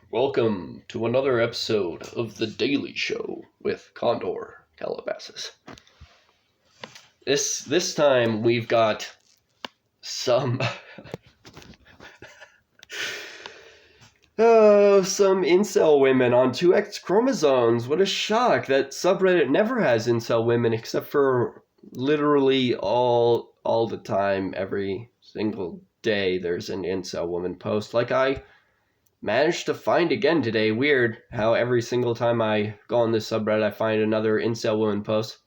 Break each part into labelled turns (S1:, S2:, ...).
S1: Welcome to another episode of The Daily Show with Condor Calabasas. This time we've got some some incel women on twoxchromosomes. What a shock! That subreddit never has incel women except for literally all the time, every single day. There's an incel woman post. Like I managed to find again today. Weird how every single time I go on this subreddit, I find another incel woman post.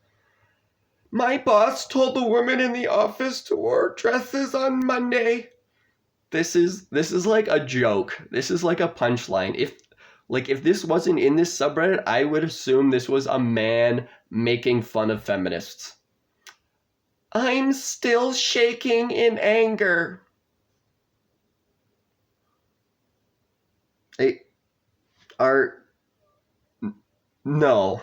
S1: My boss told the women in the office to wear dresses on Monday. This is like a joke. This is like a punchline. If this wasn't in this subreddit, I would assume this was a man making fun of feminists. I'm still shaking in anger. They are... No.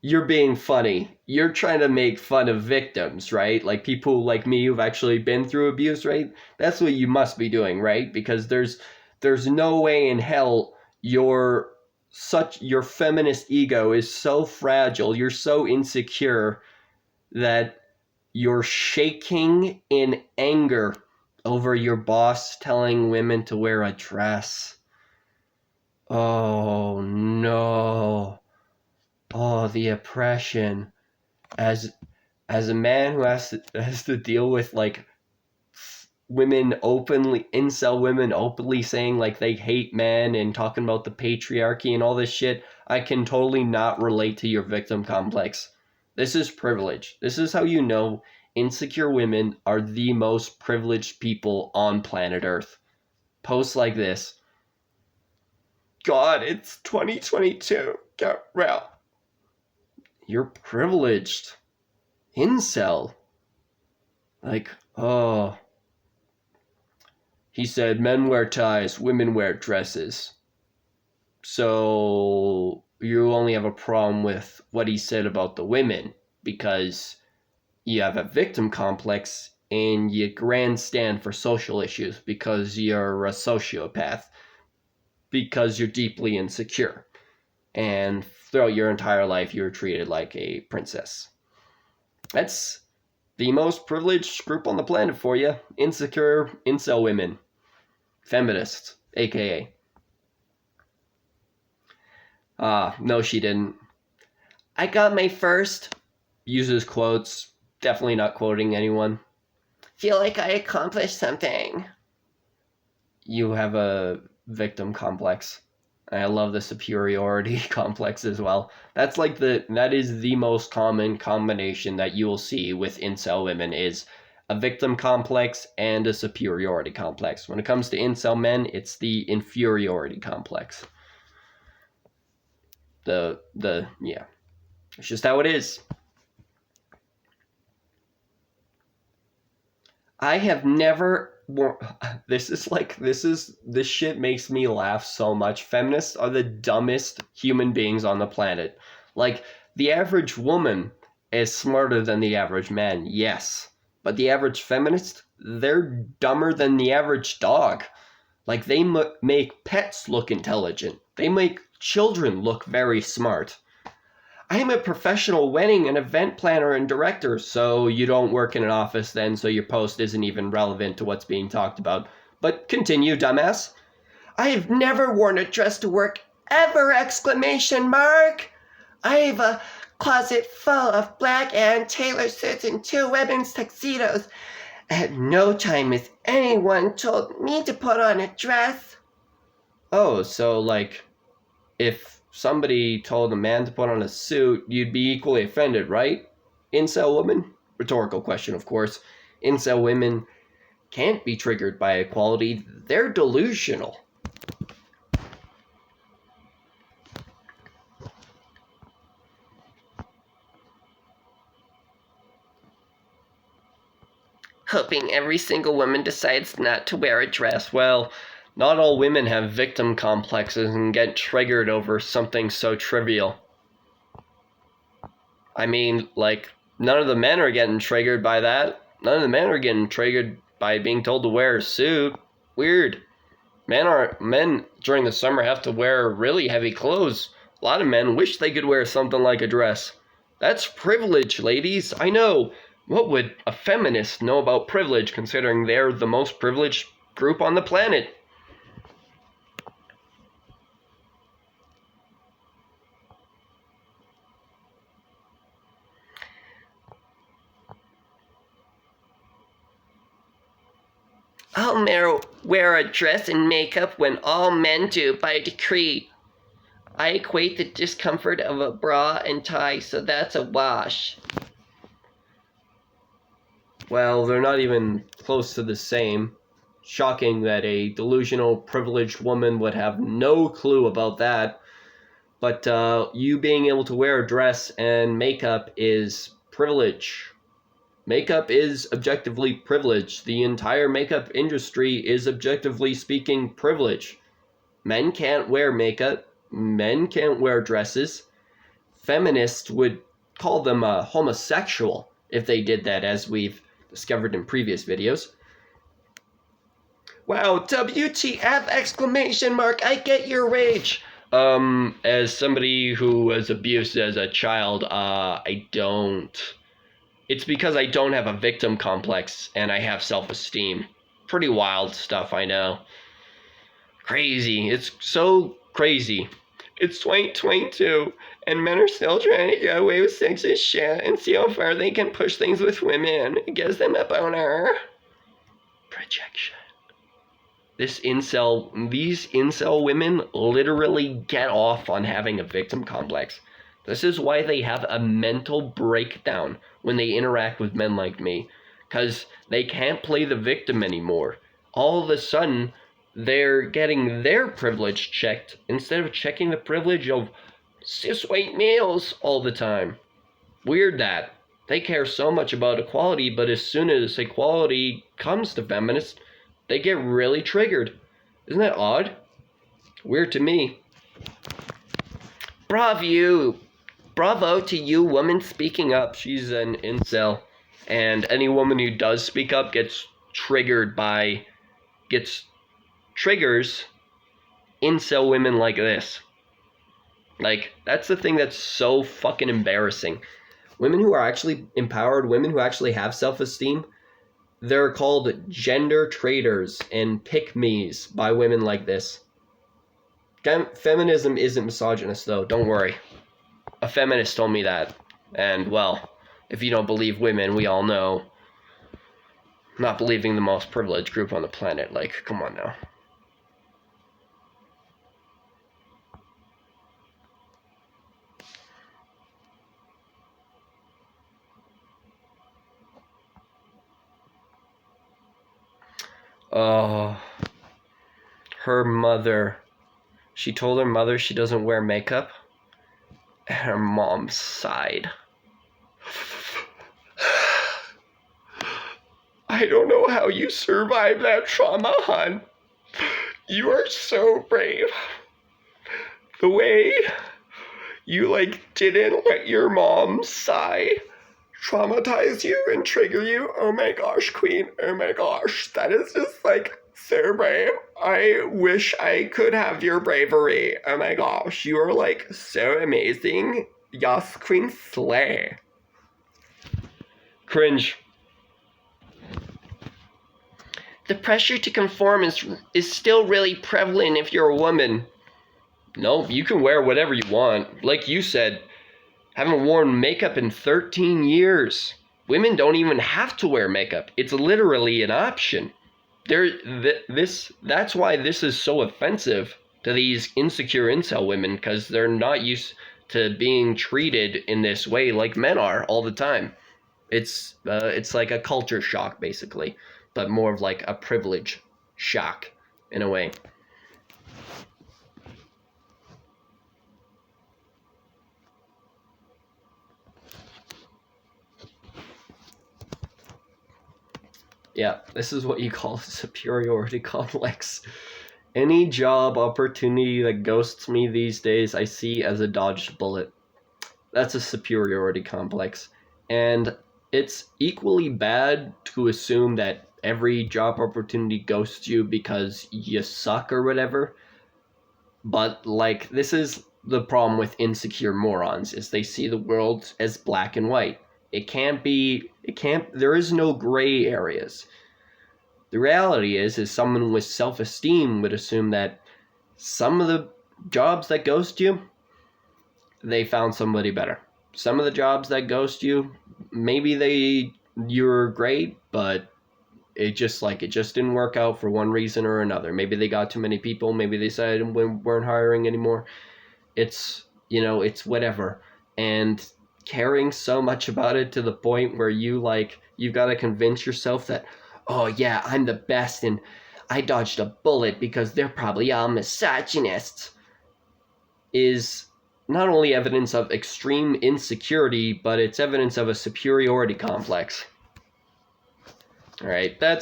S1: You're being funny. You're trying to make fun of victims, right? Like people like me who've actually been through abuse, right? That's what you must be doing, right? Because there's no way in hell your feminist ego is so fragile, you're so insecure that you're shaking in anger over your boss telling women to wear a dress. Oh no. Oh, the oppression. As a man who has to deal with like incel women openly saying like they hate men and talking about the patriarchy and all this shit, I can totally not relate to your victim complex. This is privilege. This is how you know insecure women are the most privileged people on planet Earth. Posts like this. God, it's 2022. Get real. You're privileged. Incel. Like, oh. He said men wear ties, women wear dresses. So you only have a problem with what he said about the women because you have a victim complex and you grandstand for social issues because you're a sociopath, because you're deeply insecure. And throughout your entire life, you were treated like a princess. That's the most privileged group on the planet for you. Insecure incel women. Feminists, aka. No, she didn't. I got my first. Uses quotes. Definitely not quoting anyone. Feel like I accomplished something. You have a victim complex. I love the superiority complex as well. That is the most common combination that you will see with incel women is a victim complex and a superiority complex. When it comes to incel men, it's the inferiority complex. Yeah. It's just how it is. I have never this shit makes me laugh so much. Feminists are the dumbest human beings on the planet. Like, the average woman is smarter than the average man, yes. But the average feminist, they're dumber than the average dog. Like, they make pets look intelligent. They make children look very smart. I am a professional wedding and event planner and director, so you don't work in an office then, so your post isn't even relevant to what's being talked about. But continue, dumbass. I have never worn a dress to work ever! Exclamation mark! I have a closet full of black and tailor suits and 2 women's tuxedos. At no time has anyone told me to put on a dress. Oh, so like, if somebody told a man to put on a suit, you'd be equally offended, right? Incel women? Rhetorical question, of course. Incel women can't be triggered by equality. They're delusional. Hoping every single woman decides not to wear a dress. Well, not all women have victim complexes and get triggered over something so trivial. I mean, like, none of the men are getting triggered by that. None of the men are getting triggered by being told to wear a suit. Weird. Men during the summer have to wear really heavy clothes. A lot of men wish they could wear something like a dress. That's privilege, ladies. I know. What would a feminist know about privilege, considering they're the most privileged group on the planet? I'll wear a dress and makeup when all men do by decree. I equate the discomfort of a bra and tie, so that's a wash. Well, they're not even close to the same. Shocking that a delusional, privileged woman would have no clue about that. But you being able to wear a dress and makeup is privilege. Makeup is objectively privileged. The entire makeup industry is objectively speaking privileged. Men can't wear makeup. Men can't wear dresses. Feminists would call them homosexual if they did that, as we've discovered in previous videos. Wow, WTF exclamation mark, I get your rage. As somebody who was abused as a child, I don't. It's because I don't have a victim complex and I have self-esteem. Pretty wild stuff, I know. Crazy. It's so crazy. It's 2022 and men are still trying to get away with sexist shit and see how far they can push things with women. It gives them a boner. Projection. These incel women literally get off on having a victim complex. This is why they have a mental breakdown when they interact with men like me, because they can't play the victim anymore. All of a sudden, they're getting their privilege checked instead of checking the privilege of cis white males all the time. Weird that. They care so much about equality, but as soon as equality comes to feminists, they get really triggered. Isn't that odd? Weird to me. Bravo to you, woman speaking up. She's an incel. And any woman who does speak up gets triggers incel women like this. Like, that's the thing that's so fucking embarrassing. Women who are actually empowered, women who actually have self-esteem, they're called gender traitors and pick-me's by women like this. Feminism isn't misogynist, though. Don't worry. A feminist told me that. And, well, if you don't believe women, we all know. Not believing the most privileged group on the planet. Like, come on now. Oh, her mother. She told her mother she doesn't wear makeup. And her mom sighed. I don't know how you survived that trauma, hon. You are so brave. The way you, didn't let your mom sigh traumatize you and trigger you. Oh my gosh, queen. Oh my gosh. That is just, so brave. I wish I could have your bravery. Oh my gosh. You are, so amazing. Yes, queen slay. Cringe. The pressure to conform is still really prevalent if you're a woman. No, you can wear whatever you want. Like you said, haven't worn makeup in 13 years. Women don't even have to wear makeup. It's literally an option. That's why this is so offensive to these insecure incel women, because they're not used to being treated in this way like men are all the time. It's like a culture shock, basically, but more of like a privilege shock in a way. Yeah, this is what you call a superiority complex. Any job opportunity that ghosts me these days, I see as a dodged bullet. That's a superiority complex. And it's equally bad to assume that every job opportunity ghosts you because you suck or whatever. But like, this is the problem with insecure morons, is they see the world as black and white. There is no gray areas. The reality is someone with self-esteem would assume that some of the jobs that ghost you, they found somebody better. Some of the jobs that ghost you, maybe you're great, but it just didn't work out for one reason or another. Maybe they got too many people. Maybe they decided we weren't hiring anymore. It's whatever. And caring so much about it to the point where you've got to convince yourself that, oh yeah, I'm the best and I dodged a bullet because they're probably all misogynists, is not only evidence of extreme insecurity, but it's evidence of a superiority complex. All right, I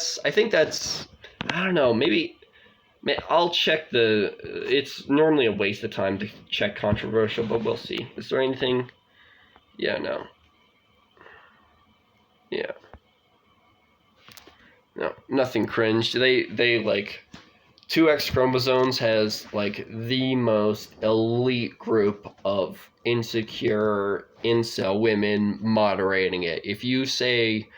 S1: don't know, maybe I'll check it's normally a waste of time to check controversial, but we'll see. Is there anything? Yeah, no. Yeah. No, nothing cringe. They like 2X chromosomes has like the most elite group of insecure incel women moderating it. If you say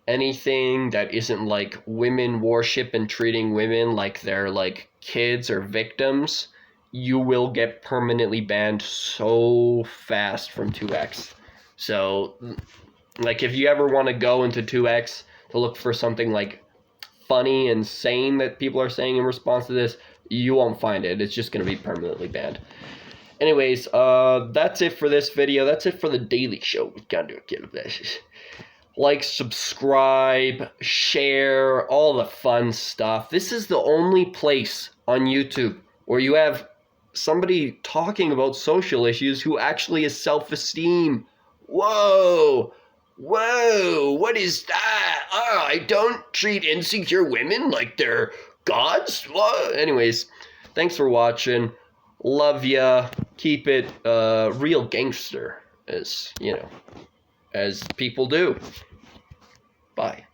S1: anything that isn't like women worship and treating women like they're like kids or victims, you will get permanently banned so fast from 2X. So, like, if you ever want to go into 2X to look for something like funny and sane that people are saying in response to this, you won't find it. It's just going to be permanently banned. Anyways, that's it for this video. That's it for the Daily Show. We gotta get this. Like, subscribe, share, all the fun stuff. This is the only place on YouTube where you have somebody talking about social issues who actually has self-esteem. Whoa! Whoa! What is that? Oh, I don't treat insecure women like they're gods? What? Anyways, thanks for watching. Love ya. Keep it real gangster, as people do. Bye.